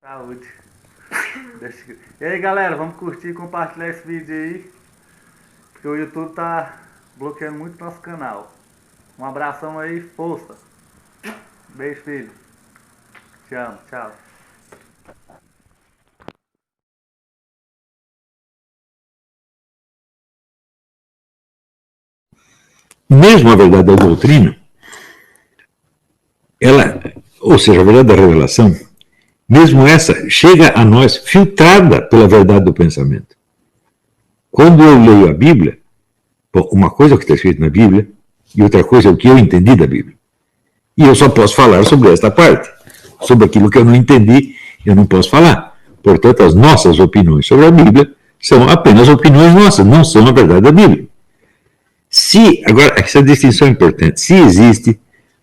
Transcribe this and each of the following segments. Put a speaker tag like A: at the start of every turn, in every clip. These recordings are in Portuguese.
A: Saúde. E aí, galera, vamos curtir e compartilhar esse vídeo aí, porque o YouTube tá bloqueando muito nosso canal. Um abração aí, força. Beijo, filho. Te amo, tchau.
B: Mesmo a verdade da doutrina, ela, ou seja, a verdade da revelação, mesmo essa chega a nós filtrada pela verdade do pensamento. Quando eu leio a Bíblia, uma coisa é o que está escrito na Bíblia e outra coisa é o que eu entendi da Bíblia. E eu só posso falar sobre esta parte. Sobre aquilo que eu não entendi, eu não posso falar. Portanto, as nossas opiniões sobre a Bíblia são apenas opiniões nossas, não são a verdade da Bíblia. Agora, essa distinção é importante. Se existe,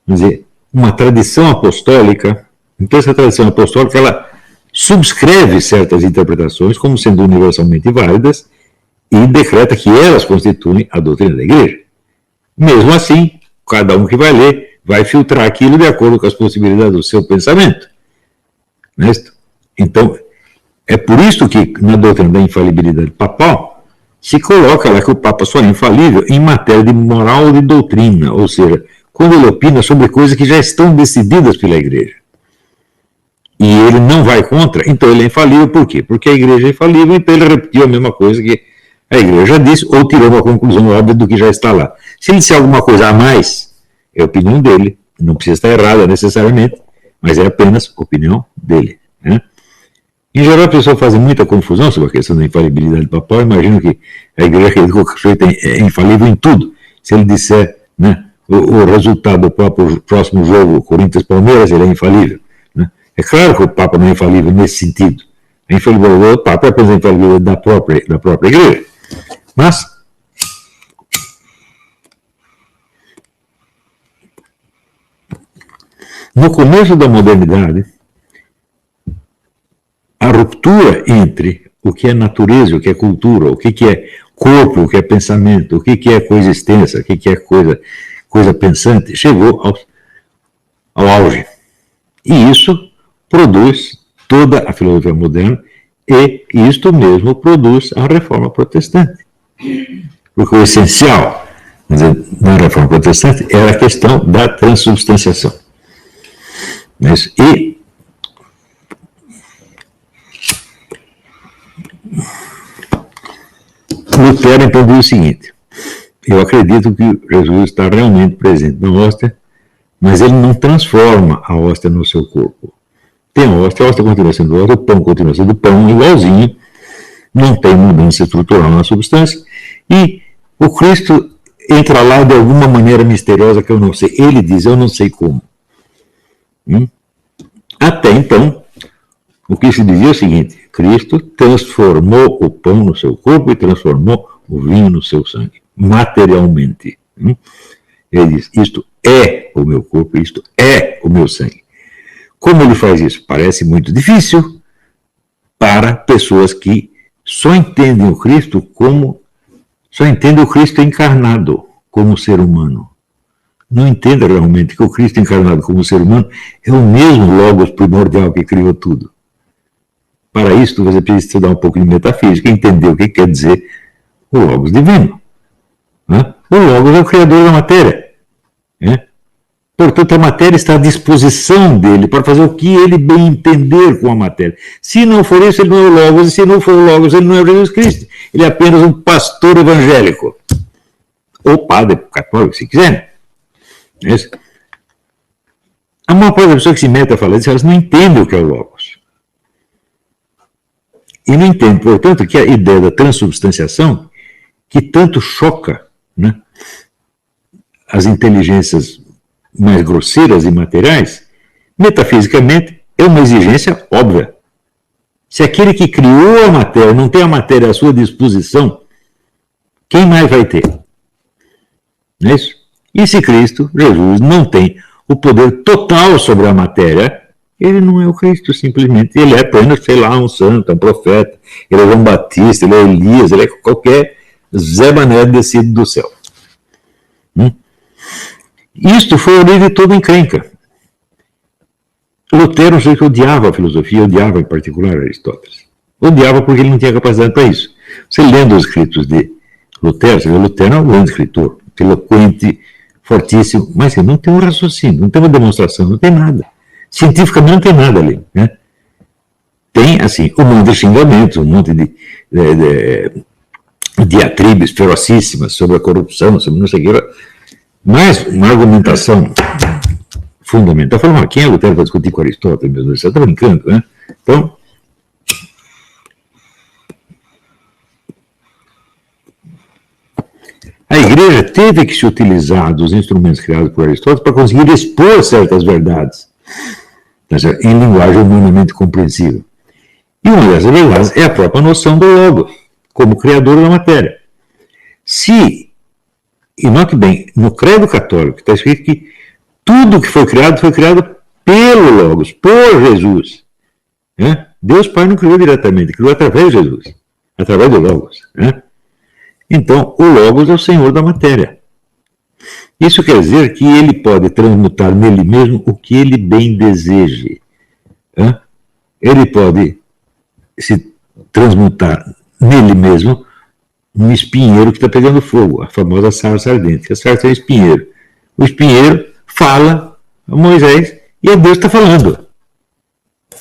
B: vamos dizer, uma tradição apostólica, então essa tradição apostólica, ela subscreve certas interpretações como sendo universalmente válidas e decreta que elas constituem a doutrina da igreja. Mesmo assim, cada um que vai ler vai filtrar aquilo de acordo com as possibilidades do seu pensamento. Então, é por isso que na doutrina da infalibilidade papal se coloca lá que o Papa só é infalível em matéria de moral ou de doutrina, ou seja, quando ele opina sobre coisas que já estão decididas pela igreja. E ele não vai contra, então ele é infalível. Por quê? Porque a igreja é infalível, então ele repetiu a mesma coisa que a igreja já disse, ou tirou uma conclusão óbvia do que já está lá. Se ele disser alguma coisa a mais, é a opinião dele, não precisa estar errada necessariamente, mas é apenas opinião dele. Né? Em geral, a pessoa faz muita confusão sobre a questão da infalibilidade papal. Imagino que a igreja acredita que o sujeito é infalível em tudo. Se ele disser, né, o resultado do próximo jogo, Corinthians-Palmeiras, ele é infalível. Né? É claro que o Papa não é infalível nesse sentido. A infalibilidade do Papa é apenas a infalibilidade da própria igreja. Mas, no começo da modernidade, a ruptura entre o que é natureza e o que é cultura, o que é corpo, o que é pensamento, o que é coisa extensa, o que é coisa pensante, chegou ao auge. E isso produz toda a filosofia moderna e isto mesmo produz a reforma protestante. Porque o essencial, na reforma protestante era a questão da transubstanciação. E Lutero entendeu o seguinte: eu acredito que Jesus está realmente presente na hóstia, mas ele não transforma a hóstia no seu corpo. Tem a hóstia continua sendo hóstia, o pão continua sendo pão, igualzinho, não tem mudança estrutural na substância, e o Cristo entra lá de alguma maneira misteriosa que eu não sei. Ele diz, eu não sei como. Até então, o que se dizia é o seguinte: Cristo transformou o pão no seu corpo e transformou o vinho no seu sangue, materialmente. Ele diz, isto é o meu corpo, isto é o meu sangue. Como ele faz isso? Parece muito difícil para pessoas que só entendem o Cristo encarnado como ser humano. Não entenda realmente que o Cristo encarnado como ser humano é o mesmo Logos primordial que criou tudo. Para isso, você precisa estudar um pouco de metafísica, entender o que quer dizer o Logos divino. O Logos é o criador da matéria. Portanto, a matéria está à disposição dele para fazer o que ele bem entender com a matéria. Se não for isso, ele não é o Logos, e se não for o Logos, ele não é o Jesus Cristo. Ele é apenas um pastor evangélico. Ou padre católico, se quiser. A maior parte das pessoas que se metem a falar disso, elas não entendem o que é o Logos. E não entendem, portanto, que a ideia da transubstanciação, que tanto choca, né, as inteligências mais grosseiras e materiais, metafisicamente é uma exigência óbvia. Se aquele que criou a matéria não tem a matéria à sua disposição, quem mais vai ter? Não é isso? E se Cristo, Jesus, não tem o poder total sobre a matéria, ele não é o Cristo, simplesmente. Ele é apenas, sei lá, um santo, um profeta, ele é João Batista, ele é Elias, ele é qualquer Zé Mané descido do céu. Isto foi a origem de toda encrenca. Lutero, não sei que odiava a filosofia, odiava em particular Aristóteles. Odiava porque ele não tinha capacidade para isso. Você lendo os escritos de Lutero, você vê Lutero é um grande escritor, eloquente, fortíssimo, mas ele não tem um raciocínio, não tem uma demonstração, não tem nada. Cientificamente não tem nada ali, né? Tem, assim, um monte de xingamentos, um monte de diatribes ferocíssimas sobre a corrupção, sobre não sei o que, mas uma argumentação fundamental. Falando, mas quem é Lutero para discutir com Aristóteles, meu Deus, você está brincando, né? Então, a igreja teve que se utilizar dos instrumentos criados por Aristóteles para conseguir expor certas verdades em linguagem humanamente compreensível. E uma dessas verdades é a própria noção do logo, como criador da matéria. E note bem, no credo católico está escrito que tudo que foi criado pelo Logos, por Jesus. Né? Deus Pai não criou diretamente, criou através de Jesus, através do Logos. Né? Então, o Logos é o Senhor da matéria. Isso quer dizer que ele pode transmutar nele mesmo o que ele bem deseje. Né? Ele pode se transmutar nele mesmo um espinheiro que está pegando fogo, a famosa sarça ardente, que a sarça é um espinheiro. O espinheiro fala a Moisés e é Deus que está falando.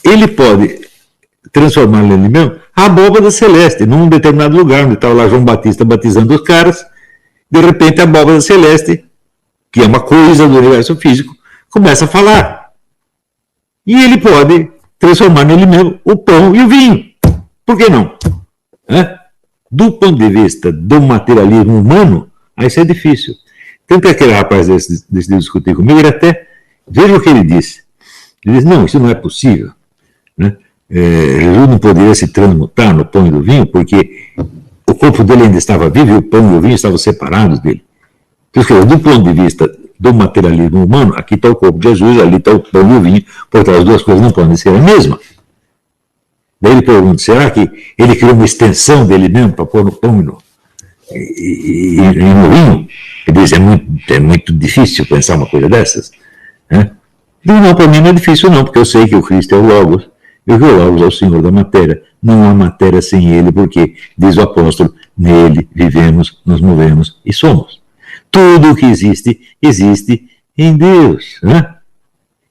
B: Ele pode transformar nele mesmo a abóbada celeste, num determinado lugar, onde estava lá João Batista batizando os caras, de repente a abóbada celeste, que é uma coisa do universo físico, começa a falar. E ele pode transformar nele mesmo o pão e o vinho. Por que não? Do ponto de vista do materialismo humano, aí isso é difícil. Tanto que aquele rapaz decidiu discutir comigo, ele até, veja o que ele disse. Ele disse, não, isso não é possível. Né? Jesus não poderia se transmutar no pão e no vinho, porque o corpo dele ainda estava vivo e o pão e o vinho estavam separados dele. Então, do ponto de vista do materialismo humano, aqui está o corpo de Jesus, ali está o pão e o vinho, porque as duas coisas não podem ser a mesma. Daí ele pergunta, será que ele criou uma extensão dele mesmo para pôr no pão e no vinho? Ele diz, é muito difícil pensar uma coisa dessas. Né? Não, para mim não é difícil não, porque eu sei que o Cristo é o Logos, e que o Logos é o Senhor da matéria. Não há matéria sem ele, porque, diz o apóstolo, nele vivemos, nos movemos e somos. Tudo o que existe, existe em Deus. Né?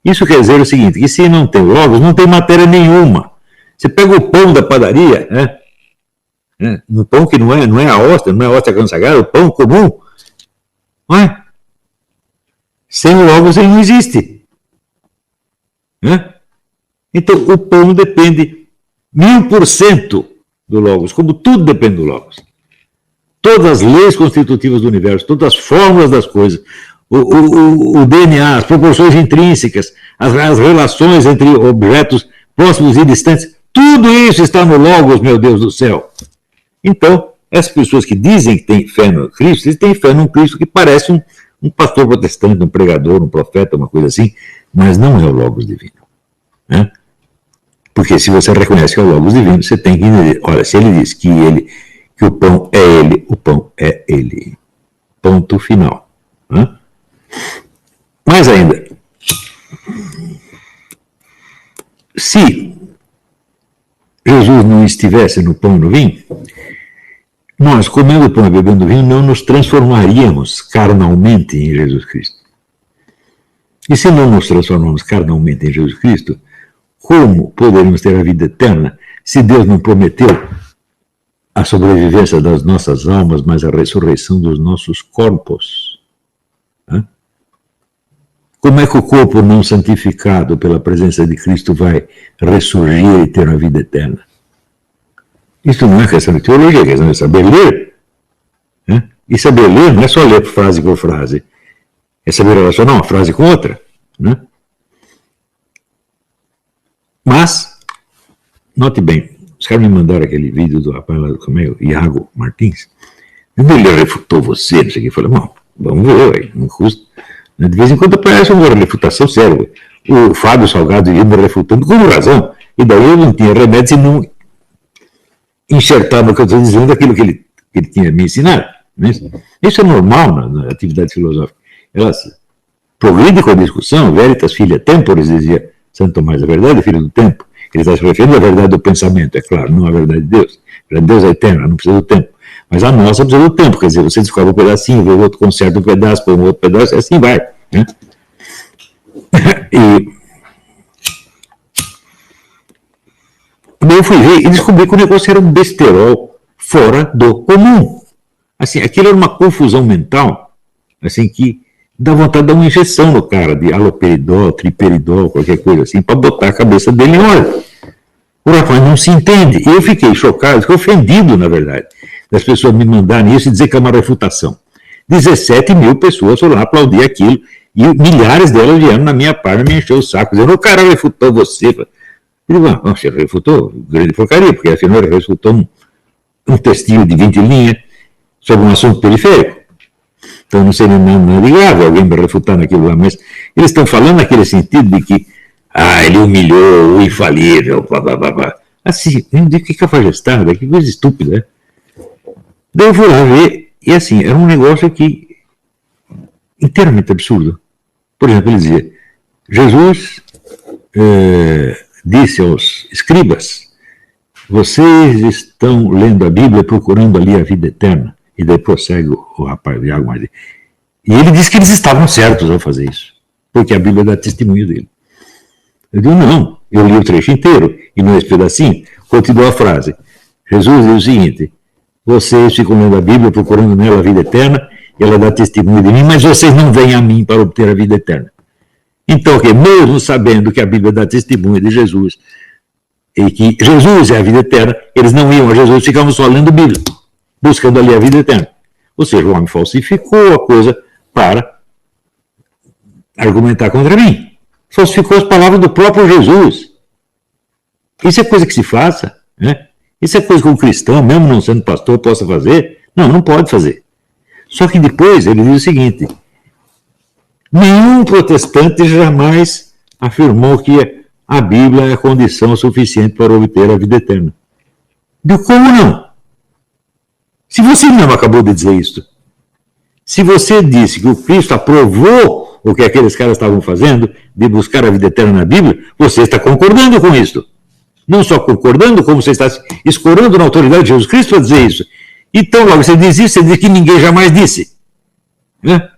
B: Isso quer dizer o seguinte, que se não tem Logos, não tem matéria nenhuma. Você pega o pão da padaria, né? No pão que não é a hóstia, não é a hóstia consagrada, o pão comum, não é? Sem o Logos ele não existe. Né? Então o pão depende 1000% do Logos, como tudo depende do Logos. Todas as leis constitutivas do universo, todas as fórmulas das coisas, o DNA, as proporções intrínsecas, as relações entre objetos próximos e distantes, tudo isso está no Logos, meu Deus do céu. Então, essas pessoas que dizem que têm fé no Cristo, eles têm fé num Cristo que parece um pastor protestante, um pregador, um profeta, uma coisa assim, mas não é o Logos divino. Né? Porque se você reconhece que é o Logos divino, você tem que entender, olha, se ele diz que o pão é ele, o pão é ele. Ponto final. Né? Mais ainda, se Jesus não estivesse no pão e no vinho, nós, comendo pão e bebendo vinho, não nos transformaríamos carnalmente em Jesus Cristo. E se não nos transformarmos carnalmente em Jesus Cristo, como poderíamos ter a vida eterna se Deus não prometeu a sobrevivência das nossas almas, mas a ressurreição dos nossos corpos? Como é que o corpo não santificado pela presença de Cristo vai ressurgir e ter a vida eterna? Isso não é questão de teologia, é questão de saber ler. Né? E saber ler não é só ler frase por frase, é saber relacionar uma frase com outra. Né? Mas, note bem, os caras me mandaram aquele vídeo do rapaz lá do Camelo, Iago Martins. Ele refutou você, não sei o que. Eu falei, bom, vamos ver, não custa. De vez em quando aparece uma refutação séria. O Fábio Salgado ia me refutando com razão. E daí eu não tinha remédio se não enxertar no que eu estou dizendo aquilo que ele tinha me ensinado. Isso é normal na atividade filosófica. Ela progride com a discussão, veritas filia temporis, dizia Santo Tomás, a verdade é filho do tempo. Ele está se referindo à verdade do pensamento, é claro, não à verdade de Deus. A verdade de Deus é eterna, não precisa do tempo. Mas a nossa precisa do tempo, quer dizer, você descobre um pedacinho, vê o outro conserta um pedaço, põe um outro pedaço, e assim vai. Né? E eu fui ver e descobri que o negócio era um besterol fora do comum. Assim, aquilo era uma confusão mental, assim, que dá vontade de dar uma injeção no cara, de haloperidol, triperidol, qualquer coisa assim, para botar a cabeça dele em ordem. O rapaz não se entende. E eu fiquei chocado, fiquei ofendido, na verdade, das pessoas me mandarem isso e dizer que é uma refutação. 17 mil pessoas foram lá aplaudir aquilo, e milhares delas vieram na minha página me encher o saco, dizendo, o cara refutou você. Eu digo, você refutou? Grande porcaria, porque afinal ele refutou um textinho de 20 linhas sobre um assunto periférico. Então não seria nada de grave alguém me refutar naquilo lá, mas eles estão falando naquele sentido de que ele humilhou o infalível, blá, blá, blá, blá. Assim, que cafajestada, que coisa estúpida, né? Daí eu fui lá ver, e assim, era um negócio que inteiramente absurdo. Por exemplo, ele dizia, Jesus disse aos escribas, vocês estão lendo a Bíblia procurando ali a vida eterna. E daí prossegue o rapaz, e ele disse que eles estavam certos ao fazer isso, porque a Bíblia dá testemunho dele. Eu digo, não, eu li o trecho inteiro, e nesse pedacinho, continua a frase. Jesus diz o seguinte, vocês ficam lendo a Bíblia, procurando nela a vida eterna, e ela dá testemunho de mim, mas vocês não vêm a mim para obter a vida eterna. Então, mesmo sabendo que a Bíblia dá testemunho de Jesus, e que Jesus é a vida eterna, eles não iam a Jesus, ficavam só lendo a Bíblia, buscando ali a vida eterna. Ou seja, o homem falsificou a coisa para argumentar contra mim. Falsificou as palavras do próprio Jesus. Isso é coisa que se faça, né? Isso é coisa que um cristão, mesmo não sendo pastor, possa fazer? Não, não pode fazer. Só que depois ele diz o seguinte, nenhum protestante jamais afirmou que a Bíblia é a condição suficiente para obter a vida eterna. Digo, como não? Se você mesmo acabou de dizer isso, se você disse que o Cristo aprovou o que aqueles caras estavam fazendo, de buscar a vida eterna na Bíblia, você está concordando com isso. Não só concordando, como você está escorando na autoridade de Jesus Cristo para dizer isso. Então, logo, você diz isso, você diz que ninguém jamais disse. Né?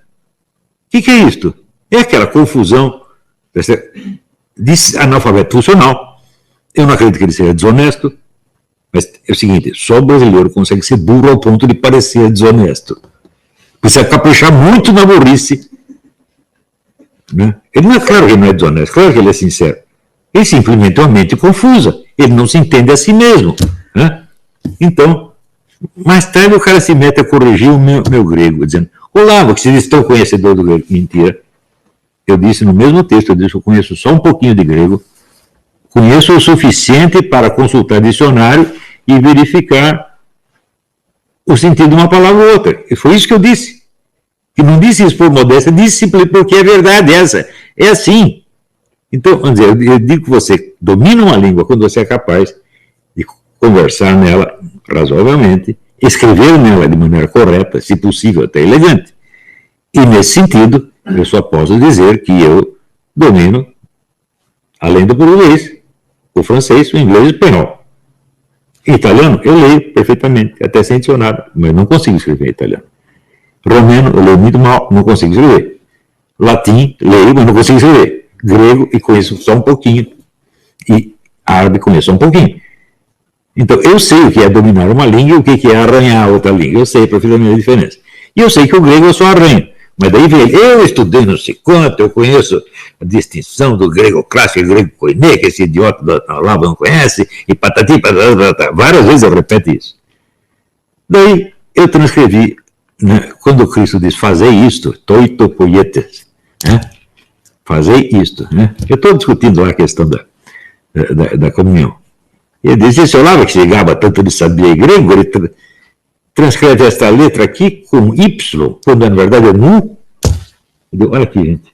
B: O que é isto? É aquela confusão de analfabeto funcional. Eu não acredito que ele seja desonesto, mas é o seguinte, só o brasileiro consegue ser burro ao ponto de parecer desonesto. Precisa caprichar muito na burrice. Né? Ele não é claro que ele não é desonesto, claro que ele é sincero. Ele simplesmente é uma mente confusa. Ele não se entende a si mesmo. Né? Então, mais tarde o cara se mete a corrigir o meu grego, dizendo, Olavo, que vocês estão conhecedor do grego. Mentira. Eu disse no mesmo texto, eu disse, eu conheço só um pouquinho de grego, conheço o suficiente para consultar dicionário e verificar o sentido de uma palavra ou outra. E foi isso que eu disse. E não disse isso por modéstia, disse simplesmente porque é verdade essa. É assim. Então, vamos dizer, eu digo que você domina uma língua quando você é capaz de conversar nela razoavelmente, escrever nela de maneira correta, se possível até elegante. E nesse sentido, eu só posso dizer que eu domino, além do português, o francês, o inglês e o espanhol. Em italiano, eu leio perfeitamente, até sem dicionário, mas não consigo escrever em italiano. Romeno, eu leio muito mal, não consigo escrever. Latim, leio, mas não consigo escrever. Grego, e conheço só um pouquinho. E árabe, conheço só um pouquinho. Então, eu sei o que é dominar uma língua e o que é arranhar outra língua. Eu sei perfeitamente a diferença. E eu sei que o grego eu só arranho. Mas daí vem ele, eu estudei não sei quanto, eu conheço a distinção do grego clássico e grego koiné, que esse idiota da Olavo não conhece, e patati, patata, várias vezes eu repito isso. Daí eu transcrevi, né, quando Cristo diz, fazei isto, toito poietes, né? Fazei isto. Né? Eu estou discutindo lá a questão da comunhão. Ele diz, esse Olavo que chegava tanto ele sabia grego, ele transcreve esta letra aqui com Y, quando na verdade é nu. Olha aqui, gente.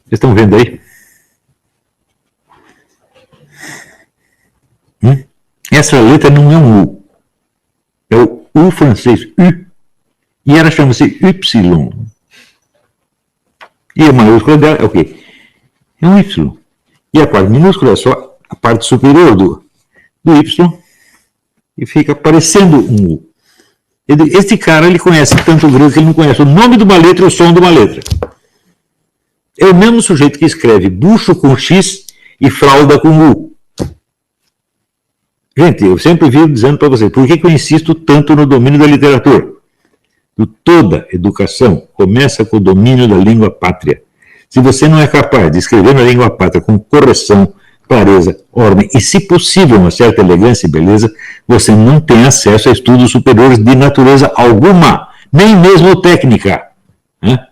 B: Vocês estão vendo aí? Essa letra não é um U. É o U francês, U. E ela chama-se Y. E a maiúscula dela é o quê? É um Y. E a parte minúscula é só a parte superior do Y e fica parecendo um U. Este cara, ele conhece tanto o grego que ele não conhece o nome de uma letra e o som de uma letra. É o mesmo sujeito que escreve bucho com X e fralda com U. Gente, eu sempre vivo dizendo para vocês, por que eu insisto tanto no domínio da literatura? Toda educação começa com o domínio da língua pátria. Se você não é capaz de escrever na língua pátria com correção, clareza, ordem e, se possível, uma certa elegância e beleza, você não tem acesso a estudos superiores de natureza alguma, nem mesmo técnica. Né?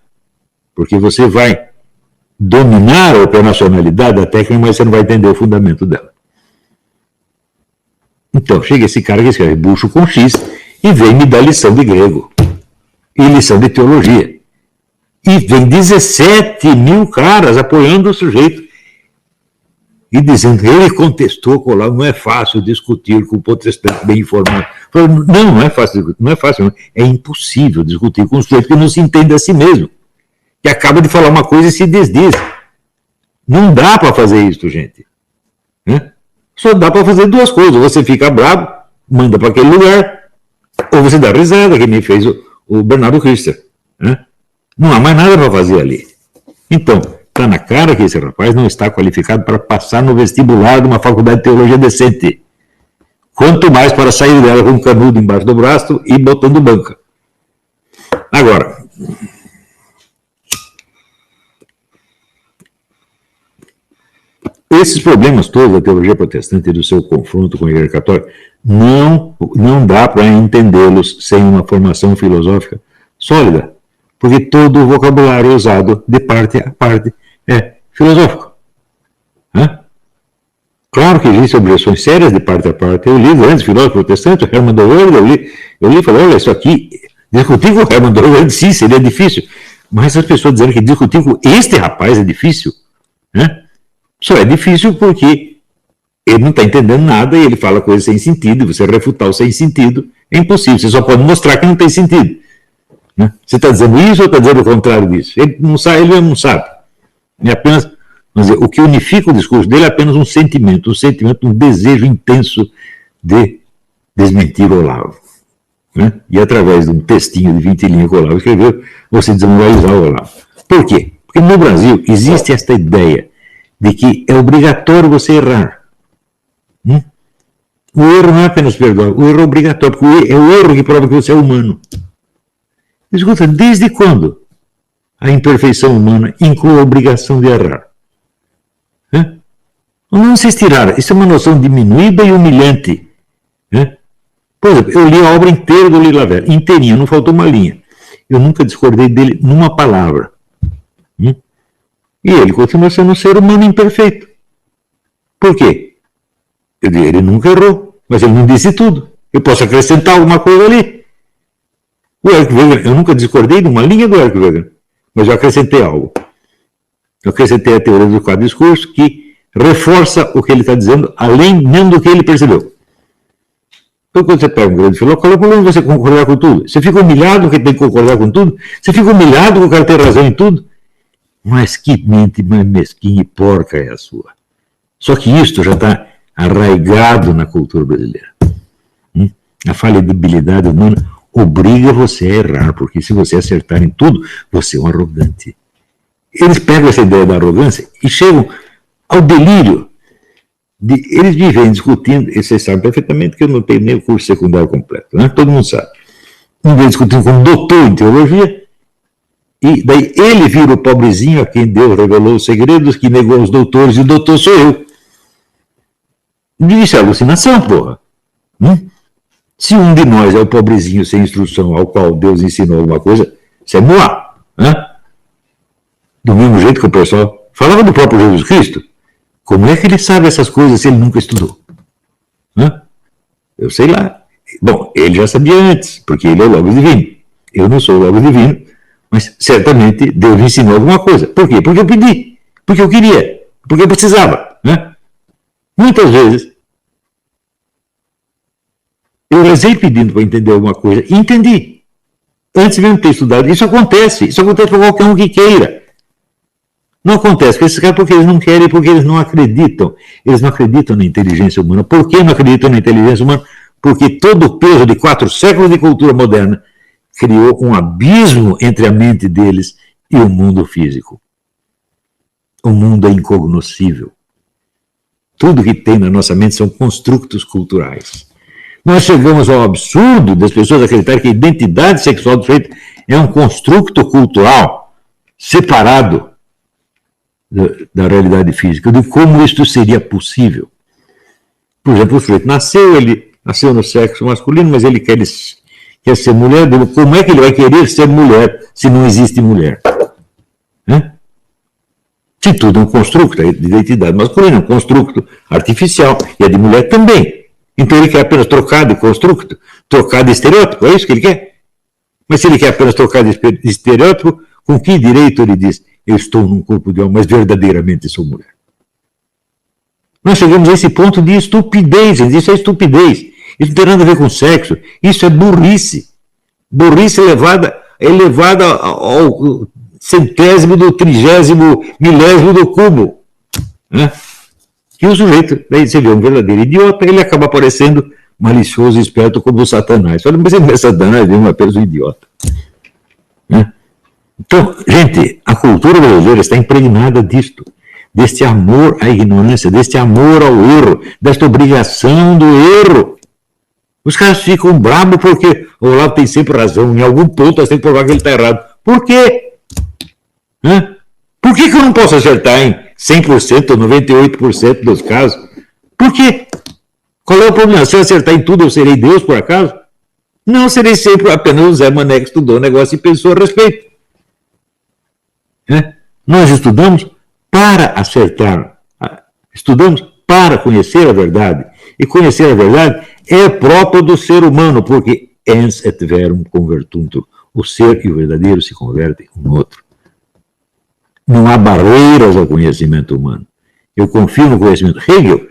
B: Porque você vai dominar a operacionalidade da técnica, mas você não vai entender o fundamento dela. Então, chega esse cara que escreve bucho com X e vem me dar lição de grego e lição de teologia. E vem 17 mil caras apoiando o sujeito e dizendo que ele contestou, colar, não é fácil discutir com o protestante bem informado. Não é fácil, não é fácil, é impossível discutir com um sujeito que não se entende a si mesmo, que acaba de falar uma coisa e se desdiz. Não dá para fazer isso, gente. Só dá para fazer duas coisas, você fica bravo, manda para aquele lugar, ou você dá risada, que nem fez o Bernardo Richter. Não há mais nada para fazer ali. Então, está na cara que esse rapaz não está qualificado para passar no vestibular de uma faculdade de teologia decente. Quanto mais para sair dela com um canudo embaixo do braço e botando banca. Agora, esses problemas todos da teologia protestante e do seu confronto com a Igreja Católica, não dá para entendê-los sem uma formação filosófica sólida. Porque todo o vocabulário usado de parte a parte é filosófico. Claro que existem objeções sérias de parte a parte. Eu li grandes filósofos protestantes, o Hermann Doerr, eu li e falei, olha, isso aqui, discutir com o Hermann Doerr, sim, seria difícil. Mas as pessoas dizendo que discutir com este rapaz é difícil, só é difícil porque ele não está entendendo nada e ele fala coisas sem sentido, e você refutar o sem sentido é impossível, você só pode mostrar que não tem sentido. Você está dizendo isso ou está dizendo o contrário disso? Ele não sabe, ele mesmo não sabe. É apenas, vamos dizer, o que unifica o discurso dele é apenas um sentimento, um desejo intenso de desmentir o Olavo. E através de um textinho de 20 linhas que o Olavo escreveu, você desmoralizar o Olavo. Por quê? Porque no Brasil existe esta ideia de que é obrigatório você errar. O erro não é apenas perdoar, o erro é obrigatório, porque é o erro que prova que você é humano. Escuta, desde quando a imperfeição humana inclui a obrigação de errar? Não se estirar, isso é uma noção diminuída e humilhante. Por exemplo, eu li a obra inteira do Lila Vera, inteirinha, não faltou uma linha. Eu nunca discordei dele numa palavra. E ele continua sendo um ser humano imperfeito. Por quê? Ele nunca errou, mas ele não disse tudo. Eu posso acrescentar alguma coisa ali. O Eric Wegener, eu nunca discordei de uma linha do Eric Wegener, mas eu acrescentei algo. Eu acrescentei a teoria do quadro discurso que reforça o que ele está dizendo, além mesmo do que ele percebeu. Então, quando você pega um grande filósofo, qual é o problema de você concordar com tudo? Você fica humilhado porque tem que concordar com tudo? Você fica humilhado porque o cara tem razão em tudo? Mas que mente mais mesquinha e porca é a sua? Só que isto já está arraigado na cultura brasileira. A fallibilidade humana obriga você a errar, porque se você acertar em tudo, você é um arrogante. Eles pegam essa ideia da arrogância e chegam ao delírio. Eles vivem discutindo, e vocês sabem perfeitamente que eu não tenho nem o curso secundário completo, todo mundo sabe. Um vem discutindo com um doutor em teologia, e daí ele vira o pobrezinho a quem Deus revelou os segredos, que negou os doutores, e o doutor sou eu. Isso é alucinação, porra. Se um de nós é o pobrezinho sem instrução ao qual Deus ensinou alguma coisa, isso é moá. Do mesmo jeito que o pessoal falava do próprio Jesus Cristo. Como é que ele sabe essas coisas se ele nunca estudou? Eu sei lá. Bom, ele já sabia antes, porque ele é o Logos Divino. Eu não sou o Logos Divino, mas certamente Deus me ensinou alguma coisa. Por quê? Porque eu pedi, porque eu queria, porque eu precisava. Muitas vezes, eu rezei pedindo para entender alguma coisa e entendi. Antes mesmo de ter estudado. Isso acontece para qualquer um que queira. Não acontece com esses caras porque eles não querem, porque eles não acreditam. Eles não acreditam na inteligência humana. Por que não acreditam na inteligência humana? Porque todo o peso de 4 séculos de cultura moderna criou um abismo entre a mente deles e o mundo físico. O mundo é incognoscível. Tudo que tem na nossa mente são construtos culturais. Nós chegamos ao absurdo das pessoas acreditarem que a identidade sexual do sujeito é um construto cultural separado da realidade física, de como isto seria possível. Por exemplo, o sujeito ele nasceu no sexo masculino, mas ele quer ser mulher. Como é que ele vai querer ser mulher se não existe mulher? Se tudo é um construto, a identidade masculina é um construto artificial, e a de mulher também. Então ele quer apenas trocar de construto, trocar de estereótipo, é isso que ele quer? Mas se ele quer apenas trocar de estereótipo, com que direito ele diz, eu estou num corpo de homem, mas verdadeiramente sou mulher? Nós chegamos a esse ponto de estupidez, isso é estupidez. Isso não tem nada a ver com sexo, isso é burrice. Burrice elevada ao centésimo do 30º milésimo do cubo. Né? E o sujeito, daí você vê um verdadeiro idiota, ele acaba parecendo malicioso e esperto como o Satanás. Só não precisa ver Satanás, é uma pessoa idiota. Né? Então, gente, a cultura brasileira está impregnada disto, deste amor à ignorância, deste amor ao erro, desta obrigação do erro. Os caras ficam bravos porque o Olavo tem sempre razão, em algum ponto tem que provar que ele está errado. Por quê? Por que eu não posso acertar em 100% ou 98% dos casos? Por quê? Qual é o problema? Se eu acertar em tudo, eu serei Deus, por acaso? Não, serei sempre apenas o Zé Mané que estudou o negócio e pensou a respeito. Nós estudamos para acertar, estudamos para conhecer a verdade. E conhecer a verdade é próprio do ser humano, porque ens et verum convertuntur. O ser e o verdadeiro se convertem um no outro. Não há barreiras ao conhecimento humano. Eu confio no conhecimento. Hegel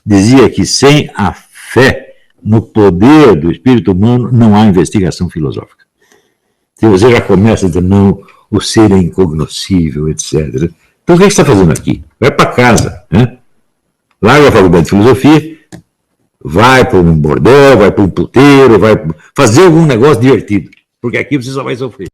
B: dizia que sem a fé no poder do espírito humano não há investigação filosófica. Se você já começa a dizer, não, o ser é incognoscível, etc. Então o que você está fazendo aqui? Vai para casa, larga a faculdade de filosofia, vai para um bordel, vai para um puteiro, vai fazer algum negócio divertido, porque aqui você só vai sofrer.